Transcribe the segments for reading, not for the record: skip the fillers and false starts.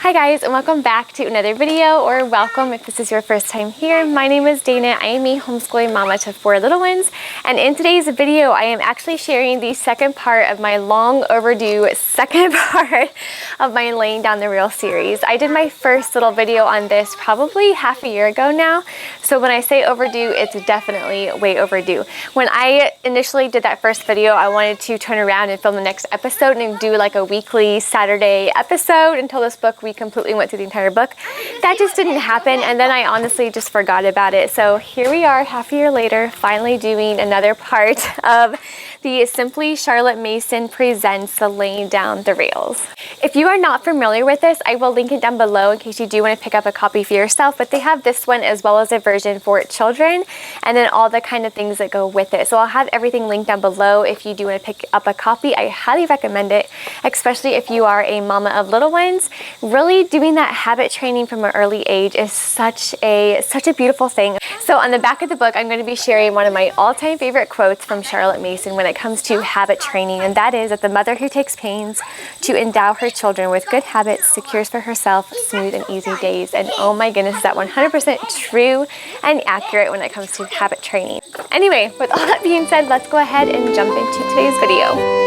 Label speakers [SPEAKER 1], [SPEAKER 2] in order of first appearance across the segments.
[SPEAKER 1] Hi guys, and welcome back to another video, or welcome if this is your first time here. My name is Dana. I am a homeschooling mama to 4 little ones, and in today's video I am actually sharing the second part of my long overdue second part of my laying down the reel series. I did my first little video on this probably half a year ago now, so when I say overdue, it's definitely way overdue. When I initially did that first video, I wanted to turn around and film the next episode and do like a weekly Saturday episode until this book we completely went through the entire book. That just didn't happen, and then I honestly just forgot about it. So here we are half a year later, finally doing another part of the Simply Charlotte Mason Presents the Laying Down the Rails. If you are not familiar with this, I will link it down below in case you do want to pick up a copy for yourself, but they have this one as well as a version for children and then all the kind of things that go with it. So I'll have everything linked down below if you do want to pick up a copy. I highly recommend it, especially if you are a mama of little ones. Really doing that habit training from an early age is such a beautiful thing. So on the back of the book, I'm going to be sharing one of my all-time favorite quotes from Charlotte Mason when it comes to habit training, and that is that the mother who takes pains to endow her children with good habits secures for herself smooth and easy days. And oh my goodness, is that 100% true and accurate when it comes to habit training. Anyway, with all that being said, let's go ahead and jump into today's video.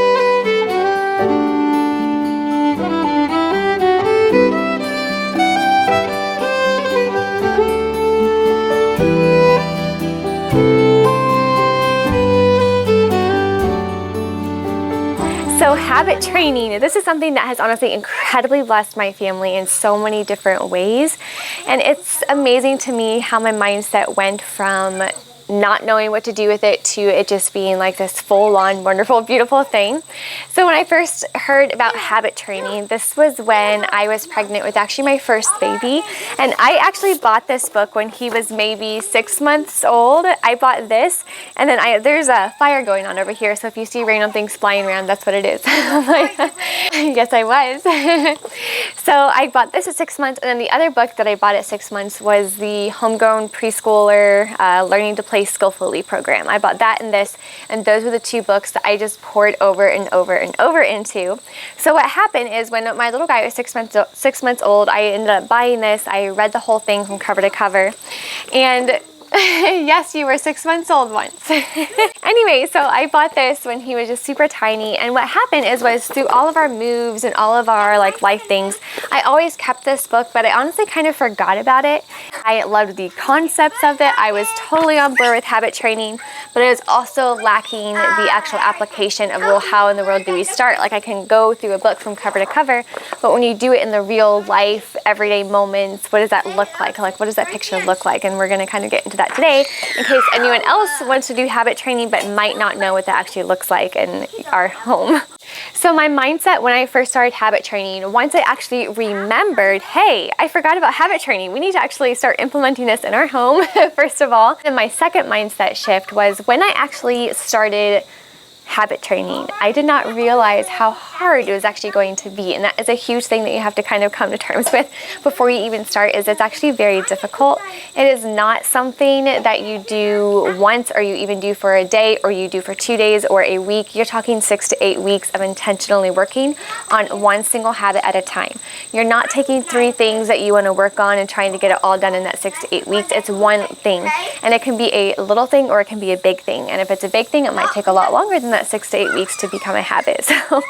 [SPEAKER 1] So habit training, this is something that has honestly incredibly blessed my family in so many different ways. And it's amazing to me how my mindset went from not knowing what to do with it to it just being like this full-on wonderful, beautiful thing. So when I first heard about habit training, this was when I was pregnant with actually my first baby. And I actually bought this book when he was maybe 6 months old. I bought this, and then there's a fire going on over here, so if you see random things flying around, that's what it is. Yes, I was. So I bought this at 6 months, and then the other book that I bought at 6 months was the Homegrown Preschooler Learning to Play Skillfully program. I bought that and this, and those were the two books that I just poured over and over and over into. So what happened is when my little guy was 6 months old, I ended up buying this. I read the whole thing from cover to cover, and yes, you were 6 months old once. Anyway, so I bought this when he was just super tiny, and what happened was through all of our moves and all of our life things, I always kept this book, but I honestly kind of forgot about it. I loved the concepts of it. I was totally on board with habit training, but it was also lacking the actual application of, well, how in the world do we start? Like, I can go through a book from cover to cover, but when you do it in the real life, everyday moments, what does that look like? Like, what does that picture look like? And we're going to kind of get into that today in case anyone else wants to do habit training but might not know what that actually looks like in our home. So my mindset when I first started habit training, once I actually remembered, hey, I forgot about habit training. We need to actually start implementing this in our home, first of all. And my second mindset shift was when I actually started habit training, I did not realize how hard it was actually going to be. And that is a huge thing that you have to kind of come to terms with before you even start, is it's actually very difficult. It is not something that you do once, or you even do for a day, or you do for 2 days or a week. You're talking 6 to 8 weeks of intentionally working on one single habit at a time. You're not taking 3 things that you want to work on and trying to get it all done in that 6 to 8 weeks. It's one thing, and it can be a little thing or it can be a big thing. And if it's a big thing, it might take a lot longer than that 6 to 8 weeks to become a habit. So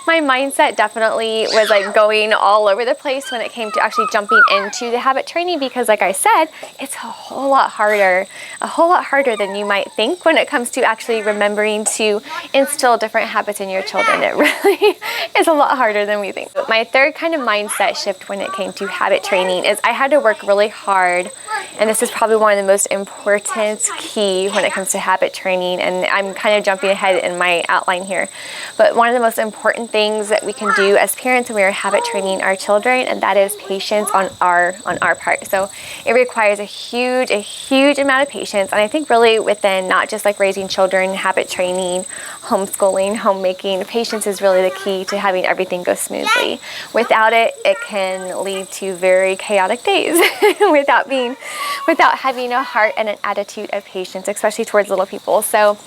[SPEAKER 1] my mindset definitely was going all over the place when it came to actually jumping into the habit training, because like I said, it's a whole lot harder than you might think when it comes to actually remembering to instill different habits in your children. It really is a lot harder than we think. My third kind of mindset shift when it came to habit training is I had to work really hard, and this is probably one of the most important key when it comes to habit training, and I'm kind of jumping ahead in my outline here, but one of the most important things that we can do as parents when we are habit training our children, and that is patience on our part. So it requires a huge amount of patience, and I think really within not just raising children, habit training, homeschooling, homemaking, patience is really the key to having everything go smoothly. Without it, it can lead to very chaotic days without having a heart and an attitude of patience, especially towards little people. So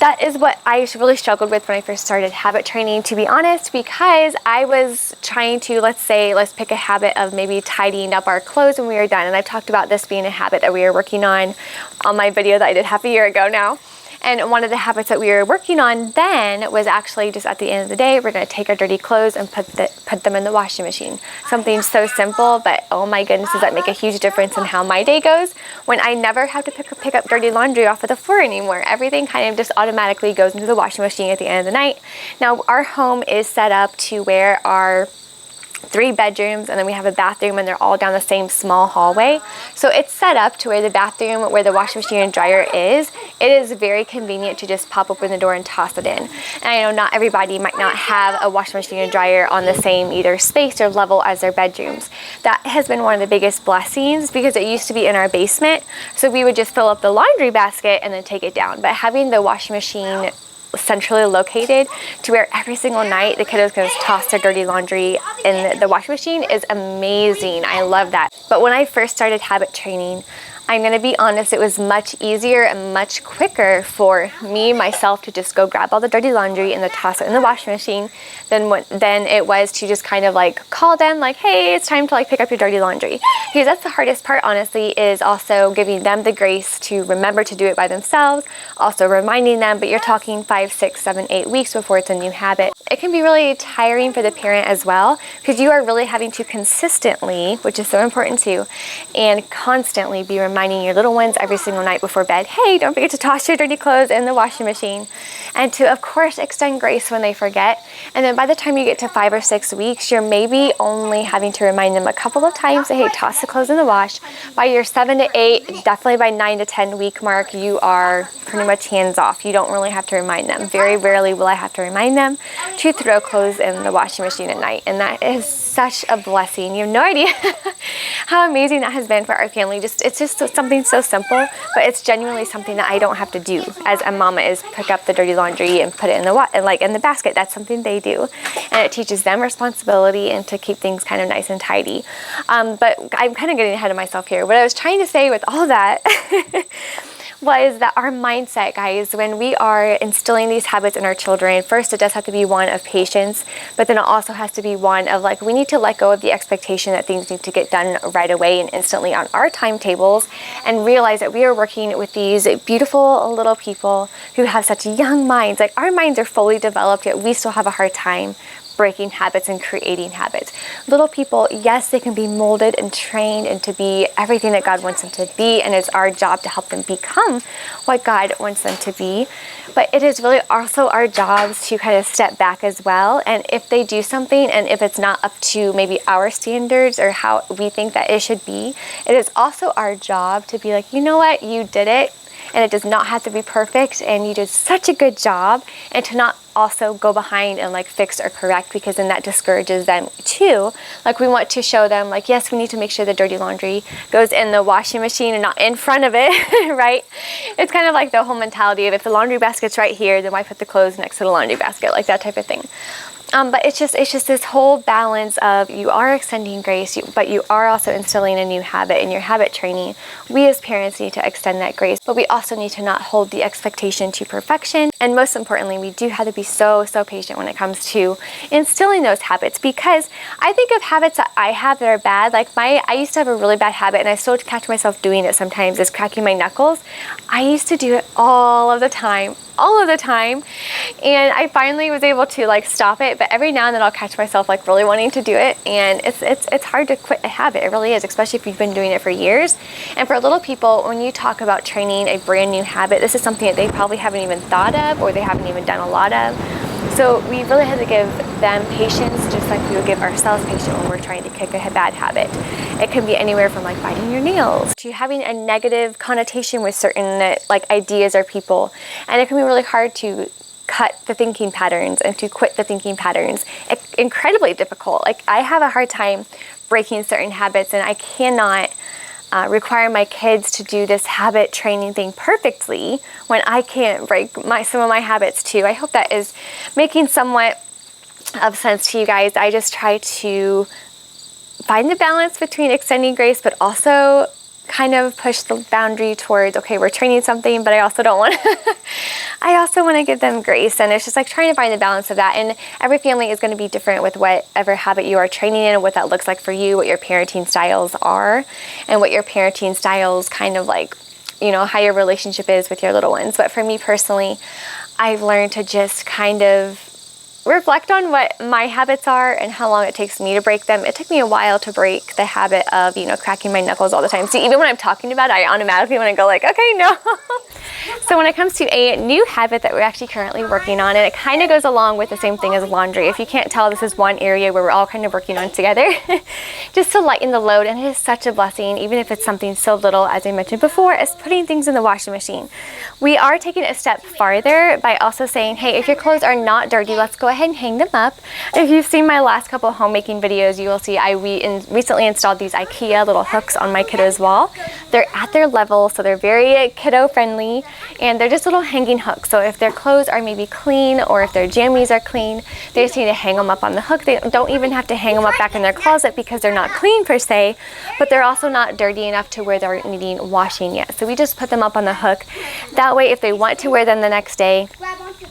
[SPEAKER 1] That is what I really struggled with when I first started habit training, to be honest, because I was trying to, let's pick a habit of maybe tidying up our clothes when we were done. And I've talked about this being a habit that we were working on my video that I did half a year ago now. And one of the habits that we were working on then was actually just at the end of the day, we're going to take our dirty clothes and put them in the washing machine. Something so simple, but oh my goodness, does that make a huge difference in how my day goes when I never have to pick up dirty laundry off of the floor anymore. Everything kind of just automatically goes into the washing machine at the end of the night. Now, our home is set up to where our 3 bedrooms, and then we have a bathroom, and they're all down the same small hallway. So it's set up to where the bathroom, where the washing machine and dryer is, it is very convenient to just pop open the door and toss it in. And I know not everybody might not have a washing machine and dryer on the same either space or level as their bedrooms. That has been one of the biggest blessings, because it used to be in our basement, so we would just fill up the laundry basket and then take it down. But having the washing machine centrally located to where every single night the kiddos can just toss their dirty laundry in the washing machine is amazing. I love that. But when I first started habit training, I'm gonna be honest, it was much easier and much quicker for me, myself, to just go grab all the dirty laundry and then toss it in the washing machine than it was to just kind of like call them like, hey, it's time to like pick up your dirty laundry. Because that's the hardest part, honestly, is also giving them the grace to remember to do it by themselves, also reminding them, but you're talking 5, 6, 7, 8 weeks before it's a new habit. It can be really tiring for the parent as well, because you are really having to consistently, which is so important too, and constantly be reminding your little ones every single night before bed, hey, don't forget to toss your dirty clothes in the washing machine. And to, of course, extend grace when they forget. And then by the time you get to 5 or 6 weeks, you're maybe only having to remind them a couple of times that, hey, toss the clothes in the wash. By your 7 to 8, definitely by 9 to 10 week mark, you are pretty much hands off. You don't really have to remind them. Very rarely will I have to remind them to throw clothes in the washing machine at night. And that is such a blessing. You have no idea how amazing that has been for our family. It's just something so simple, but it's genuinely something that I don't have to do as a mama, is pick up the dirty laundry and put it in the basket. That's something they do, and it teaches them responsibility and to keep things kind of nice and tidy. But I'm kind of getting ahead of myself here. What I was trying to say with all that was that our mindset, guys, when we are instilling these habits in our children, first, it does have to be one of patience, but then it also has to be one of like, we need to let go of the expectation that things need to get done right away and instantly on our timetables, and realize that we are working with these beautiful little people who have such young minds. Like, our minds are fully developed, yet we still have a hard time breaking habits and creating habits. Little people, yes, they can be molded and trained into be everything that God wants them to be, and it's our job to help them become what God wants them to be. But it is really also our jobs to kind of step back as well. And if they do something, and if it's not up to maybe our standards or how we think that it should be, it is also our job to be like, you know what, you did it, and it does not have to be perfect, and you did such a good job, and to not also go behind and like fix or correct, because then that discourages them too. Like, we want to show them like, yes, we need to make sure the dirty laundry goes in the washing machine and not in front of it, right? It's kind of like the whole mentality of, if the laundry basket's right here, then why put the clothes next to the laundry basket, like that type of thing. But it's just this whole balance of, you are extending grace, but you are also instilling a new habit in your habit training. We as parents need to extend that grace, but we also need to not hold the expectation to perfection. And most importantly, we do have to be so patient when it comes to instilling those habits, because I think of habits that I have that are bad. Like, I used to have a really bad habit, and I still catch myself doing it sometimes, is cracking my knuckles. I used to do it all of the time, and I finally was able to like stop it, but every now and then I'll catch myself like really wanting to do it, and it's hard to quit a habit. It really is, especially if you've been doing it for years. And for little people, when you talk about training a brand new habit, this is something that they probably haven't even thought of, or they haven't even done a lot of. So we really had to give them patience, just like we would give ourselves patience when we're trying to kick a bad habit. It can be anywhere from like biting your nails to having a negative connotation with certain like ideas or people. And it can be really hard to cut the thinking patterns and to quit the thinking patterns. It's incredibly difficult. Like, I have a hard time breaking certain habits, and I cannot require my kids to do this habit training thing perfectly when I can't break some of my habits too. I hope that is making somewhat of sense to you guys. I just try to find the balance between extending grace, but also kind of push the boundary towards, okay, we're training something, but I also don't want to, I also want to give them grace. And it's just like trying to find the balance of that. And every family is going to be different with whatever habit you are training in and what that looks like for you, what your parenting styles are, and what your parenting styles kind of like, you know, how your relationship is with your little ones. But for me personally, I've learned to just kind of reflect on what my habits are and how long it takes me to break them. It took me a while to break the habit of, you know, cracking my knuckles all the time. See, even when I'm talking about it, I automatically want to go like, okay, no. So when it comes to a new habit that we're actually currently working on, and it kind of goes along with the same thing as laundry. If you can't tell, this is one area where we're all kind of working on together just to lighten the load. And it is such a blessing, even if it's something so little, as I mentioned before, as putting things in the washing machine. We are taking it a step farther by also saying, hey, if your clothes are not dirty, let's go ahead and hang them up. If you've seen my last couple of homemaking videos, you will see I recently installed these IKEA little hooks on my kiddo's wall. They're at their level, so they're very kiddo friendly, and they're just little hanging hooks. So if their clothes are maybe clean, or if their jammies are clean, they just need to hang them up on the hook. They don't even have to hang them up back in their closet because they're not clean per se, but they're also not dirty enough to where they're needing washing yet. So we just put them up on the hook. That way, if they want to wear them the next day,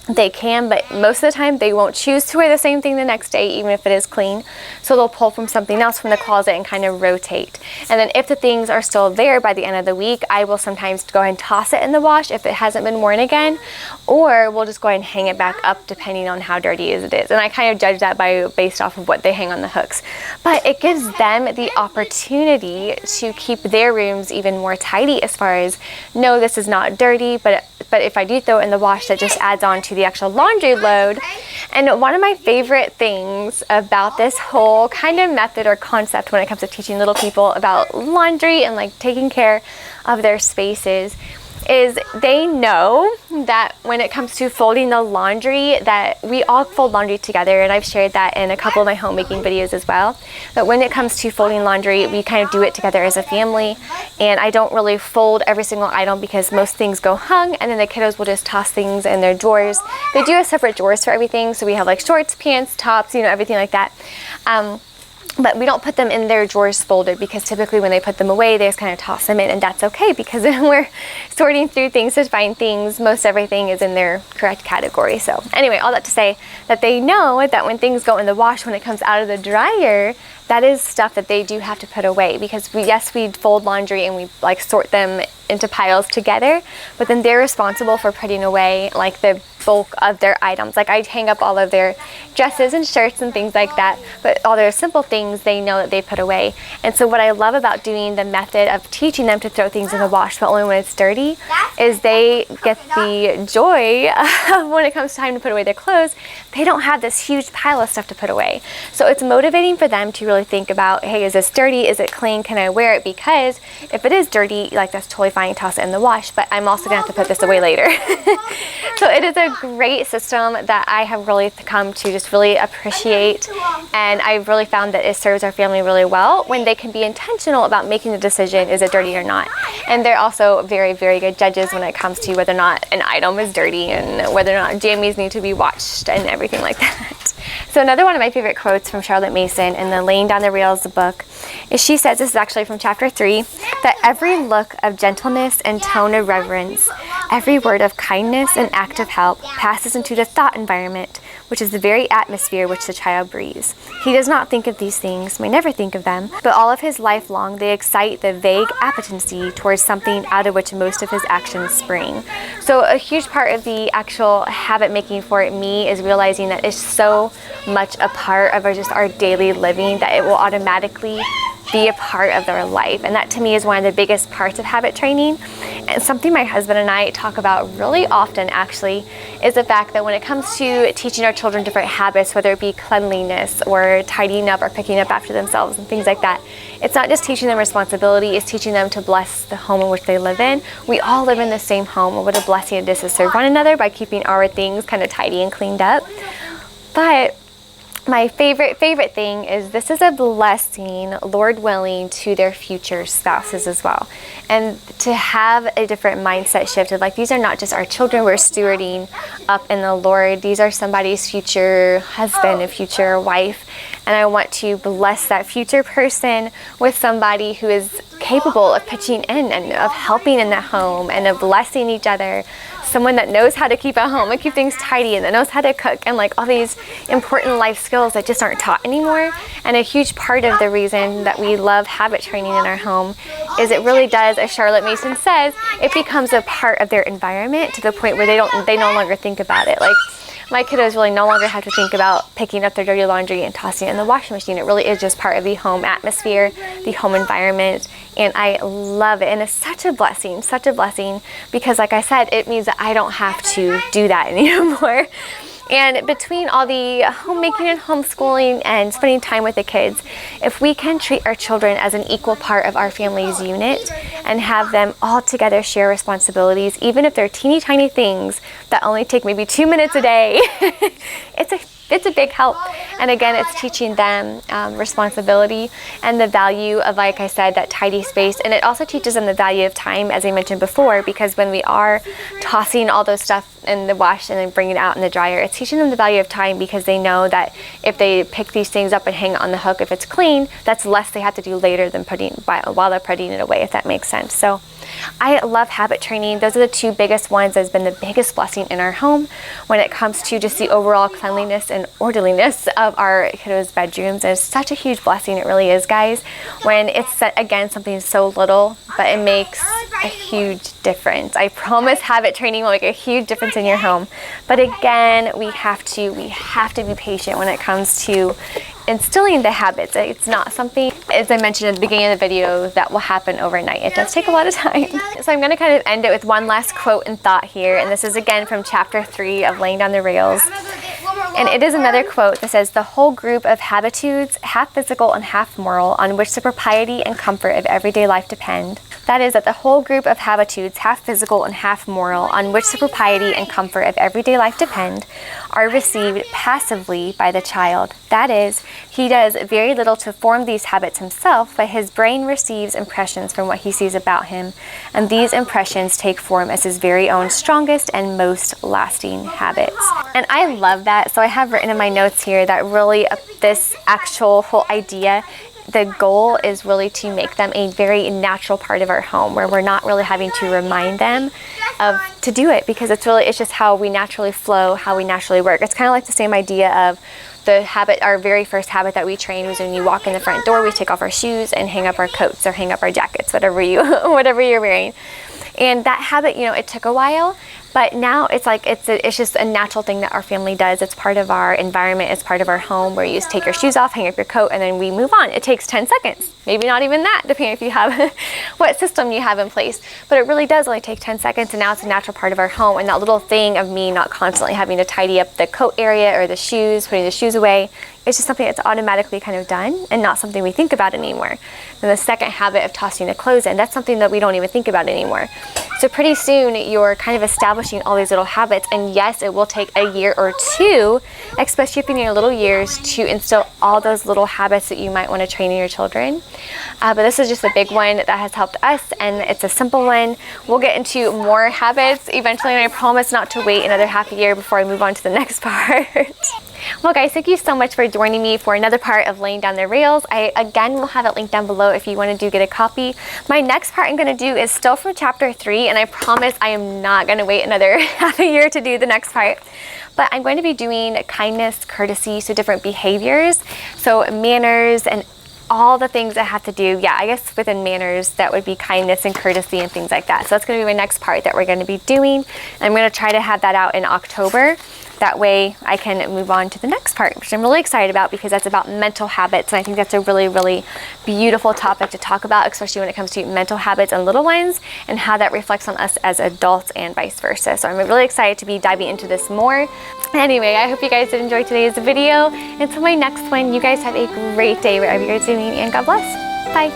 [SPEAKER 1] they can, but most of the time they won't choose to wear the same thing the next day, even if it is clean. So they'll pull from something else from the closet and kind of rotate. And then if the things are still there by the end of the week, I will sometimes go ahead and toss it in the wash if it hasn't been worn again, or we'll just go ahead and hang it back up depending on how dirty it is. And I kind of judge that based off of what they hang on the hooks. But it gives them the opportunity to keep their rooms even more tidy as far as, no, this is not dirty, but if I do throw it in the wash, that just adds on to the actual laundry load. And one of my favorite things about this whole kind of method or concept when it comes to teaching little people about laundry and like taking care of their spaces is they know that when it comes to folding the laundry, that we all fold laundry together, and I've shared that in a couple of my homemaking videos as well. But when it comes to folding laundry, we kind of do it together as a family, and I don't really fold every single item because most things go hung, and then the kiddos will just toss things in their drawers. They do have separate drawers for everything, so we have like shorts, pants, tops, you know, everything like that. But we don't put them in their drawers folded, because typically when they put them away, they just kind of toss them in, and that's okay, because when we're sorting through things to find things, most everything is in their correct category. So anyway, all that to say that they know that when things go in the wash, when it comes out of the dryer, that is stuff that they do have to put away, because we fold laundry and we like sort them into piles together, but then they're responsible for putting away like the bulk of their items. Like I hang up all of their dresses and shirts and things like that, but all their simple things they know that they put away. And so what I love about doing the method of teaching them to throw things in the wash, but only when it's dirty, is they get the joy of when it comes time to put away their clothes, they don't have this huge pile of stuff to put away. So it's motivating for them to really think about, hey, is this dirty? Is it clean? Can I wear it? Because if it is dirty, like that's totally fine, toss it in the wash, but I'm also gonna have to put this away later. So it is a great system that I have really come to just really appreciate, and I've really found that it serves our family really well when they can be intentional about making the decision, is it dirty or not? And they're also very, very good judges when it comes to whether or not an item is dirty and whether or not jammies need to be washed and everything like that. So another one of my favorite quotes from Charlotte Mason in the Laying Down the Rails book is, she says, this is actually from chapter 3, that every look of gentleness and tone of reverence, every word of kindness and act of help passes into the thought environment, which is the very atmosphere which the child breathes. He does not think of these things, may never think of them, but all of his life long they excite the vague appetency towards something out of which most of his actions spring. So a huge part of the actual habit making for me is realizing that it's so much a part of just our daily living that it will automatically be a part of their life. And that to me is one of the biggest parts of habit training, and something my husband and I talk about really often actually is the fact that when it comes to teaching our children different habits, whether it be cleanliness or tidying up or picking up after themselves and things like that, it's not just teaching them responsibility, it's teaching them to bless the home in which they live in. We all live in the same home, and what a blessing it is to serve one another by keeping our things kind of tidy and cleaned up. But my favorite thing is this is a blessing, Lord willing, to their future spouses as well. And to have a different mindset shift of like, these are not just our children we're stewarding up in the Lord, these are somebody's future husband and future wife. And I want to bless that future person with somebody who is capable of pitching in and of helping in the home and of blessing each other. Someone that knows how to keep at home and keep things tidy and that knows how to cook and like all these important life skills that just aren't taught anymore. And a huge part of the reason that we love habit training in our home is it really does, as Charlotte Mason says, it becomes a part of their environment to the point where they no longer think about it. Like, my kiddos really no longer have to think about picking up their dirty laundry and tossing it in the washing machine. It really is just part of the home atmosphere, the home environment, and I love it. And it's such a blessing because like I said, it means that I don't have to do that anymore. And between all the homemaking and homeschooling and spending time with the kids, if we can treat our children as an equal part of our family's unit and have them all together share responsibilities, even if they're teeny tiny things that only take maybe 2 minutes a day, it's a big help. And again, it's teaching them responsibility and the value of, like I said, that tidy space. And it also teaches them the value of time, as I mentioned before, because when we are tossing all those stuff in the wash and then bringing it out in the dryer, it's teaching them the value of time because they know that if they pick these things up and hang it on the hook, if it's clean, that's less they have to do later than while they're putting it away, if that makes sense. So I love habit training. Those are the two biggest ones that has been the biggest blessing in our home when it comes to just the overall cleanliness and orderliness of our kiddos' bedrooms. It's such a huge blessing. It really is, guys, when it's, again, something so little, but it makes a huge difference. I promise habit training will make a huge difference in your home. But again, we have to be patient when it comes to instilling the habits. It's not something, as I mentioned at the beginning of the video, that will happen overnight. It does take a lot of time. So I'm going to kind of end it with one last quote and thought here, and this is again from chapter 3 of Laying Down the Rails. And it is another quote that says, "The whole group of habitudes, half physical and half moral, on which the propriety and comfort of everyday life depend." That is, that the whole group of habitudes, half physical and half moral, on which the propriety and comfort of everyday life depend, are received passively by the child. That is, he does very little to form these habits himself, but his brain receives impressions from what he sees about him, and these impressions take form as his very own strongest and most lasting habits. And I love that. So I have written in my notes here that really this actual whole idea, the goal is really to make them a very natural part of our home, where we're not really having to remind them to do it, because it's just how we naturally flow, how we naturally work. It's kind of like the same idea of the habit, our very first habit that we train was when you walk in the front door, we take off our shoes and hang up our coats or hang up our jackets, whatever you're wearing. And that habit, it took a while, but now it's like it's just a natural thing that our family does. It's part of our environment. It's part of our home, where you just take your shoes off, hang up your coat, and then we move on. It takes 10 seconds, maybe not even that, depending if you have what system you have in place. But it really does only take 10 seconds, and now it's a natural part of our home. And that little thing of me not constantly having to tidy up the coat area or the shoes, putting the shoes away, it's just something that's automatically kind of done and not something we think about anymore. And the second habit of tossing the clothes in, that's something that we don't even think about anymore. So pretty soon you're kind of establishing all these little habits, and yes, it will take a year or two, especially if in your little years, to instill all those little habits that you might want to train in your children. But this is just a big one that has helped us, and it's a simple one. We'll get into more habits eventually, and I promise not to wait another half a year before I move on to the next part. Well, guys, thank you so much for joining me for another part of Laying Down the Rails. I, again, will have it linked down below if you want to get a copy. My next part I'm going to do is still from chapter 3, and I promise I am not going to wait another half a year to do the next part. But I'm going to be doing kindness, courtesy, so different behaviors, so manners, and all the things that have to do, I guess within manners, that would be kindness and courtesy and things like that. So that's going to be my next part that we're going to be doing. And I'm going to try to have that out in October. That way I can move on to the next part, which I'm really excited about, because that's about mental habits. And I think that's a really, really beautiful topic to talk about, especially when it comes to mental habits and little ones, and how that reflects on us as adults and vice versa. So I'm really excited to be diving into this more. Anyway, I hope you guys did enjoy today's video. Until my next one, you guys have a great day wherever you guys are doing, and God bless. Bye.